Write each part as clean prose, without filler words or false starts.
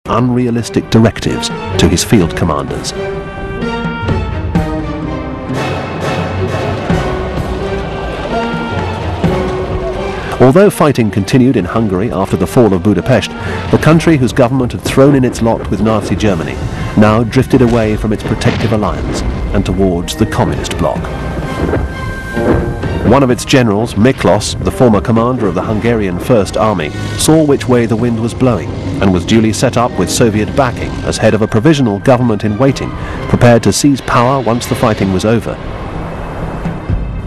unrealistic directives to his field commanders. Although fighting continued in Hungary after the fall of Budapest, the country whose government had thrown in its lot with Nazi Germany now drifted away from its protective alliance and towards the communist bloc. One of its generals, Miklos, the former commander of the Hungarian First Army, saw which way the wind was blowing and was duly set up with Soviet backing as head of a provisional government in waiting, prepared to seize power once the fighting was over.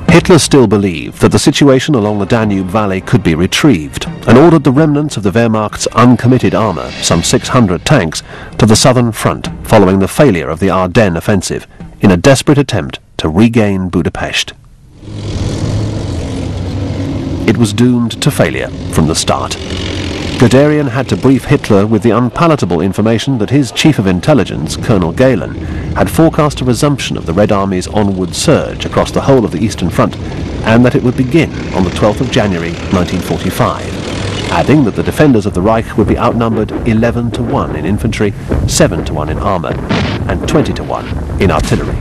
Hitler still believed that the situation along the Danube Valley could be retrieved and ordered the remnants of the Wehrmacht's uncommitted armour, some 600 tanks, to the southern front following the failure of the Ardennes offensive in a desperate attempt to regain Budapest. It was doomed to failure from the start. Guderian had to brief Hitler with the unpalatable information that his chief of intelligence, Colonel Galen, had forecast a resumption of the Red Army's onward surge across the whole of the Eastern Front, and that it would begin on the 12th of January 1945, adding that the defenders of the Reich would be outnumbered 11-1 in infantry, 7-1 in armour, and 20-1 in artillery.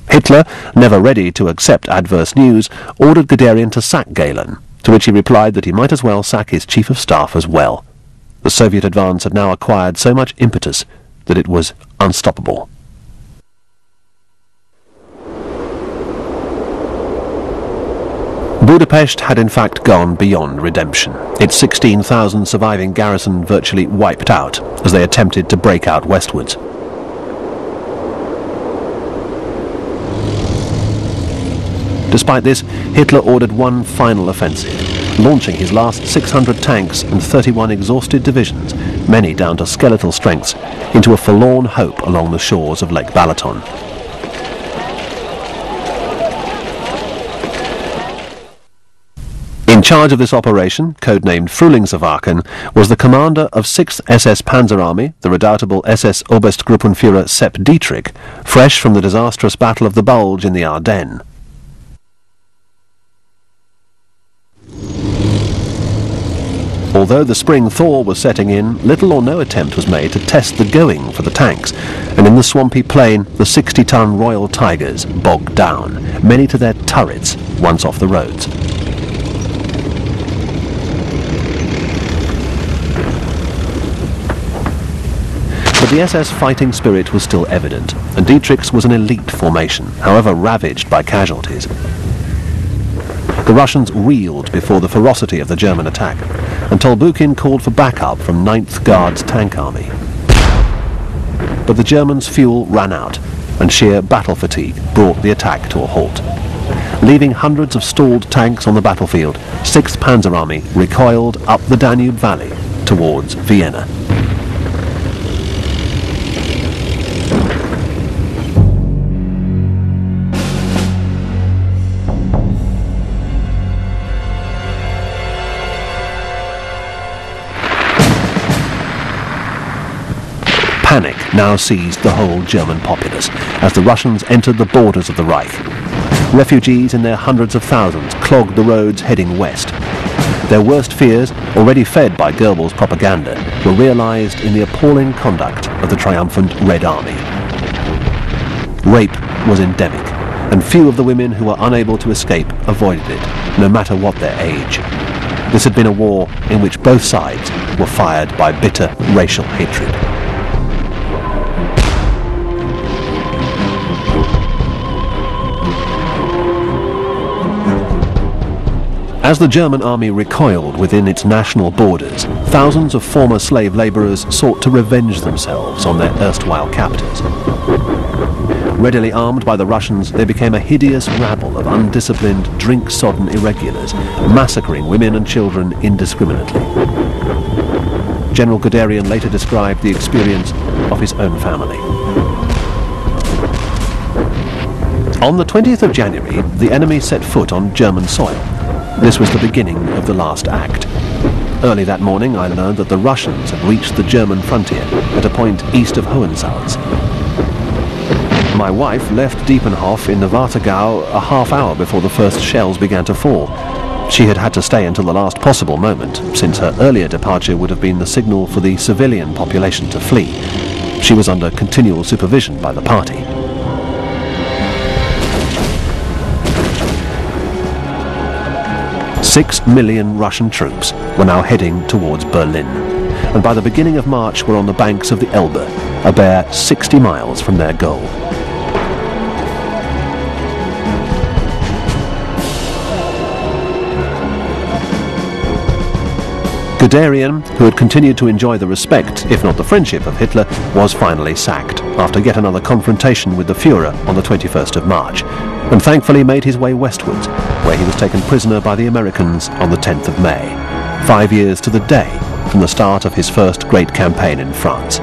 Hitler, never ready to accept adverse news, ordered Guderian to sack Galen, to which he replied that he might as well sack his chief of staff as well. The Soviet advance had now acquired so much impetus that it was unstoppable. Budapest had in fact gone beyond redemption, its 16,000 surviving garrison virtually wiped out as they attempted to break out westwards. Despite this, Hitler ordered one final offensive, launching his last 600 tanks and 31 exhausted divisions, many down to skeletal strengths, into a forlorn hope along the shores of Lake Balaton. In charge of this operation, codenamed Frühlingswagen, was the commander of 6th SS Panzer Army, the redoubtable SS Oberstgruppenführer Sepp Dietrich, fresh from the disastrous Battle of the Bulge in the Ardennes. Although the spring thaw was setting in, little or no attempt was made to test the going for the tanks, and in the swampy plain the 60-ton Royal Tigers bogged down, many to their turrets once off the roads. But the SS fighting spirit was still evident, and Dietrich's was an elite formation, however ravaged by casualties. The Russians reeled before the ferocity of the German attack, and Tolbukin called for backup from 9th Guards Tank Army. But the Germans' fuel ran out, and sheer battle fatigue brought the attack to a halt. Leaving hundreds of stalled tanks on the battlefield, 6th Panzer Army recoiled up the Danube Valley towards Vienna. Panic now seized the whole German populace as the Russians entered the borders of the Reich. Refugees in their hundreds of thousands clogged the roads heading west. Their worst fears, already fed by Goebbels' propaganda, were realized in the appalling conduct of the triumphant Red Army. Rape was endemic, and few of the women who were unable to escape avoided it, no matter what their age. This had been a war in which both sides were fired by bitter racial hatred. As the German army recoiled within its national borders, thousands of former slave labourers sought to revenge themselves on their erstwhile captors. Readily armed by the Russians, they became a hideous rabble of undisciplined, drink-sodden irregulars, massacring women and children indiscriminately. General Guderian later described the experience of his own family. On the 20th of January, the enemy set foot on German soil. This was the beginning of the last act. Early that morning I learned that the Russians had reached the German frontier at a point east of Hohensalz. My wife left Diepenhof in the Warthegau a half hour before the first shells began to fall, She had had to stay until the last possible moment, since her earlier departure would have been the signal for the civilian population to flee. She was under continual supervision by the party. "6 million Russian troops were now heading towards Berlin, and by the beginning of March were on the banks of the Elbe, a bare 60 miles from their goal. Guderian, who had continued to enjoy the respect, if not the friendship, of Hitler, was finally sacked, after yet another confrontation with the Führer on the 21st of March, and thankfully made his way westwards, where he was taken prisoner by the Americans on the 10th of May, 5 years to the day from the start of his first great campaign in France.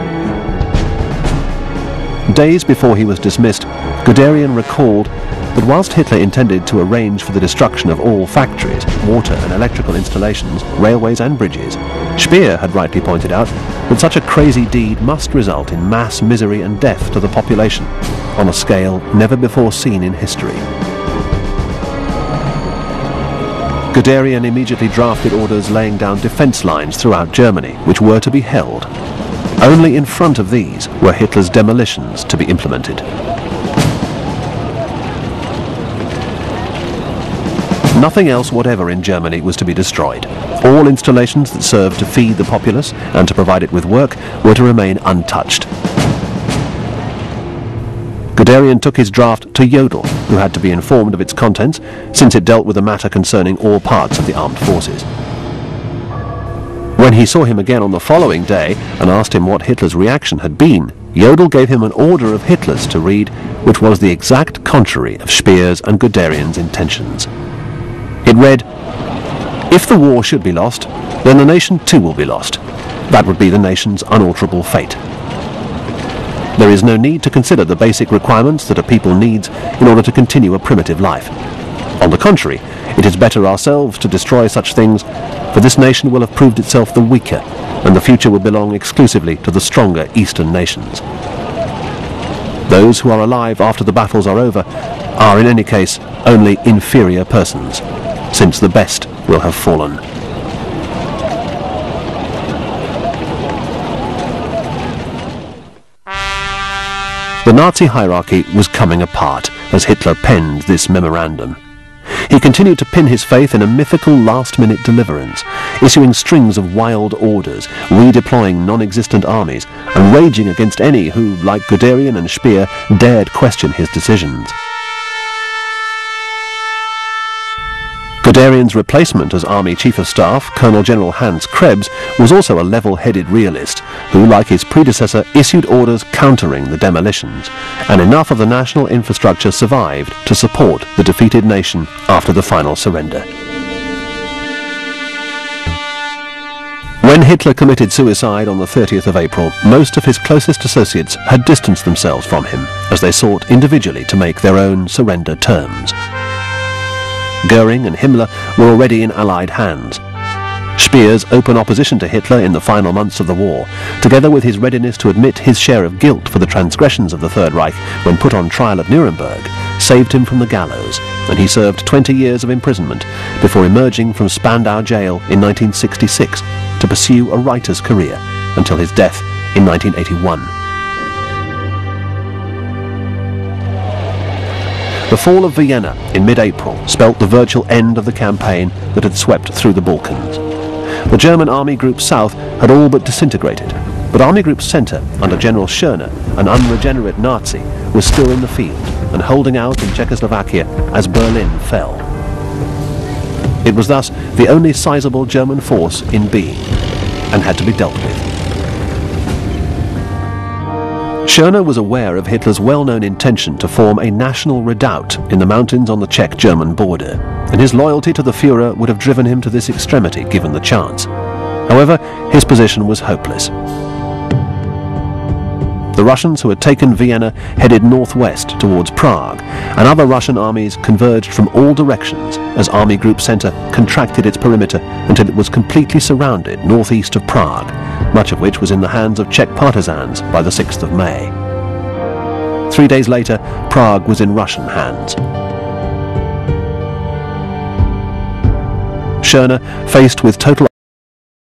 Days before he was dismissed, Guderian recalled that whilst Hitler intended to arrange for the destruction of all factories, water and electrical installations, railways and bridges, Speer had rightly pointed out that such a crazy deed must result in mass misery and death to the population, on a scale never before seen in history. Guderian immediately drafted orders laying down defence lines throughout Germany, which were to be held. Only in front of these were Hitler's demolitions to be implemented. Nothing else whatever in Germany was to be destroyed. All installations that served to feed the populace and to provide it with work were to remain untouched. Guderian took his draft to Jodl, who had to be informed of its contents, since it dealt with a matter concerning all parts of the armed forces. When he saw him again on the following day and asked him what Hitler's reaction had been, Jodl gave him an order of Hitler's to read, which was the exact contrary of Speer's and Guderian's intentions. It read, "If the war should be lost, then the nation too will be lost. That would be the nation's unalterable fate. There is no need to consider the basic requirements that a people needs in order to continue a primitive life. On the contrary, it is better ourselves to destroy such things, for this nation will have proved itself the weaker, and the future will belong exclusively to the stronger Eastern nations. Those who are alive after the battles are over are in any case only inferior persons, since the best will have fallen." The Nazi hierarchy was coming apart as Hitler penned this memorandum. He continued to pin his faith in a mythical last-minute deliverance, issuing strings of wild orders, redeploying non-existent armies, and raging against any who, like Guderian and Speer, dared question his decisions. Guderian's replacement as Army Chief of Staff, Colonel General Hans Krebs, was also a level-headed realist who, like his predecessor, issued orders countering the demolitions, and enough of the national infrastructure survived to support the defeated nation after the final surrender. When Hitler committed suicide on the 30th of April, most of his closest associates had distanced themselves from him as they sought individually to make their own surrender terms. Goering and Himmler were already in Allied hands. Speer's open opposition to Hitler in the final months of the war, together with his readiness to admit his share of guilt for the transgressions of the Third Reich when put on trial at Nuremberg, saved him from the gallows, and he served 20 years of imprisonment before emerging from Spandau jail in 1966 to pursue a writer's career until his death in 1981. The fall of Vienna in mid-April spelt the virtual end of the campaign that had swept through the Balkans. The German Army Group South had all but disintegrated, but Army Group Center, under General Schörner, an unregenerate Nazi, was still in the field and holding out in Czechoslovakia as Berlin fell. It was thus the only sizable German force in being, and had to be dealt with. Schörner was aware of Hitler's well-known intention to form a national redoubt in the mountains on the Czech-German border, and his loyalty to the Führer would have driven him to this extremity given the chance. However, his position was hopeless. The Russians who had taken Vienna headed northwest towards Prague, and other Russian armies converged from all directions as Army Group Center contracted its perimeter until it was completely surrounded northeast of Prague, much of which was in the hands of Czech partisans by the 6th of May. 3 days later, Prague was in Russian hands. Schörner, faced with total